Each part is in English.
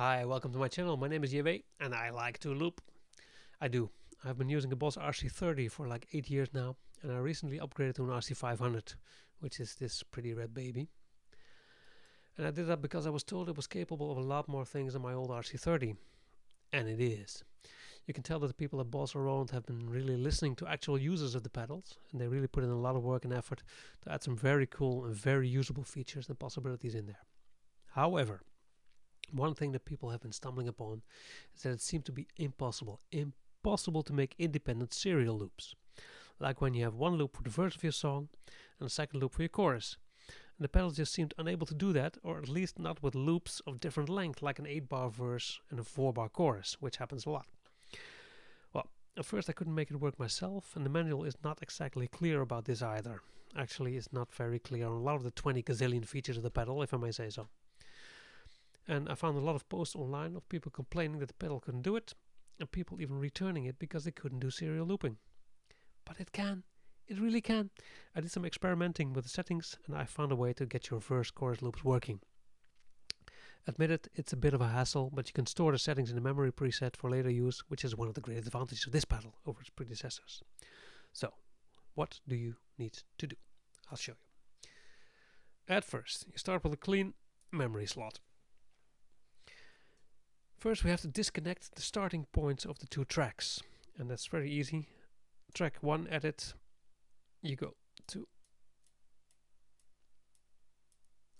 Hi, welcome to my channel. My name is JW and I like to loop. I do. I've been using a Boss RC30 for like 8 years now, and I recently upgraded to an RC500, which is this pretty red baby. And I did that because I was told it was capable of a lot more things than my old RC30. And it is. You can tell that the people at Boss around have been really listening to actual users of the pedals, and they really put in a lot of work and effort to add some very cool and very usable features and possibilities in there. However, one thing that people have been stumbling upon is that it seemed to be impossible to make independent serial loops. Like when you have one loop for the verse of your song and a second loop for your chorus. And the pedals just seemed unable to do that, or at least not with loops of different length, like an 8-bar verse and a 4-bar chorus, which happens a lot. Well, at first I couldn't make it work myself, and the manual is not exactly clear about this either. Actually, it's not very clear on a lot of the 20 gazillion features of the pedal, if I may say so. And I found a lot of posts online of people complaining that the pedal couldn't do it, and people even returning it because they couldn't do serial looping. But it can. It really can. I did some experimenting with the settings, and I found a way to get your verse chorus loops working. Admitted, it's a bit of a hassle, but you can store the settings in the memory preset for later use, which is one of the great advantages of this pedal over its predecessors. So, what do you need to do? I'll show you. At first, you start with a clean memory slot. First, we have to disconnect the starting points of the two tracks, and that's very easy. Track 1 edit, you go to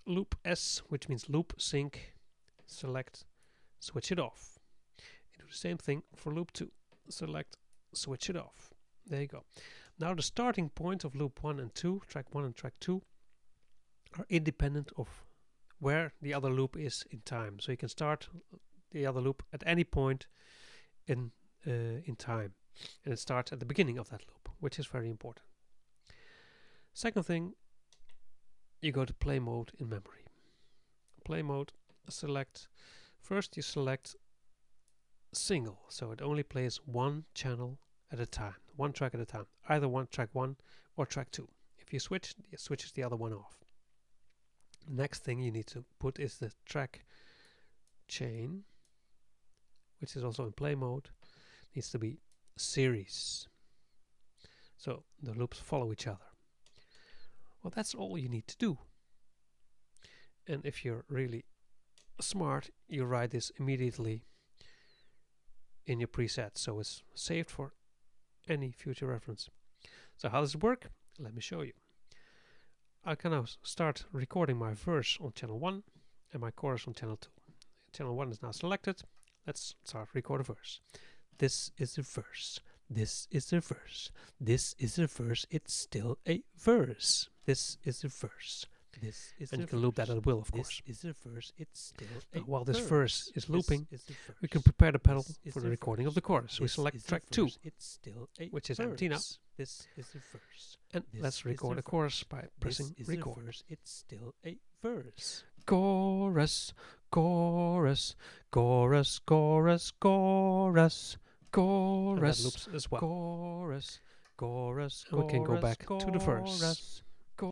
loop S, which means loop sync, select, switch it off. You do the same thing for loop 2, select, switch it off. There you go. Now the starting point of loop 1 and 2, track 1 and track 2, are independent of where the other loop is in time. So you can start the other loop at any point in time, and it starts at the beginning of that loop, which is very important. Second thing, you go to play mode in memory. Play mode, select, first you select single, so it only plays one channel at a time, one track at a time, either track 1 or track 2. If you switch, it switches the other one off. Next thing you need to put is the track chain, which is also in play mode, needs to be series. So the loops follow each other. Well, that's all you need to do. And if you're really smart, you write this immediately in your preset, so it's saved for any future reference. So how does it work? Let me show you. I can now start recording my verse on channel 1 and my chorus on channel 2. Channel 1 is now selected. Let's start record a verse. This is a verse. This is a verse. This is a verse. It's still a verse. This is a verse. This is and you can loop that at will, of course. This is a verse. It's still a while this verse is looping, we can prepare the pedal for the recording of the chorus. We select track 2, which is empty now. This is a verse. And let's record the chorus by pressing record. It's still a verse. Chorus, chorus, chorus, chorus, chorus, chorus. And that loops as well. Chorus, chorus, and we can go back to the verse.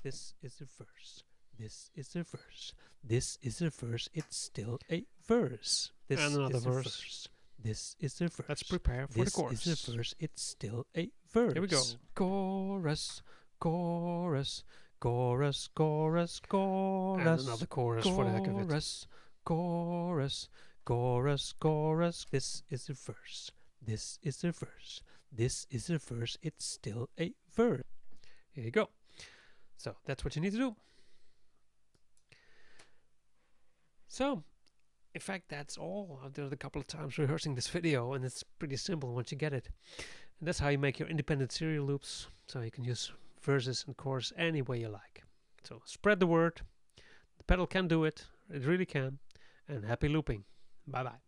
This is a verse. This is a verse. This is a verse. It's still a verse. This and another verse. This is a verse. Let's prepare for the chorus. This is a verse. It's still a verse. Here we go. Chorus, chorus, chorus, chorus, chorus. And another chorus for the heck of it. Chorus, chorus, chorus, chorus. This is a verse. This is a verse. This is a verse. It's still a verse. Here you go. So that's what you need to do. So, in fact, that's all. I've done it a couple of times rehearsing this video, and it's pretty simple once you get it. And that's how you make your independent serial loops, so you can use verses and chorus any way you like. So spread the word. The pedal can do it. It really can. And happy looping. Bye bye.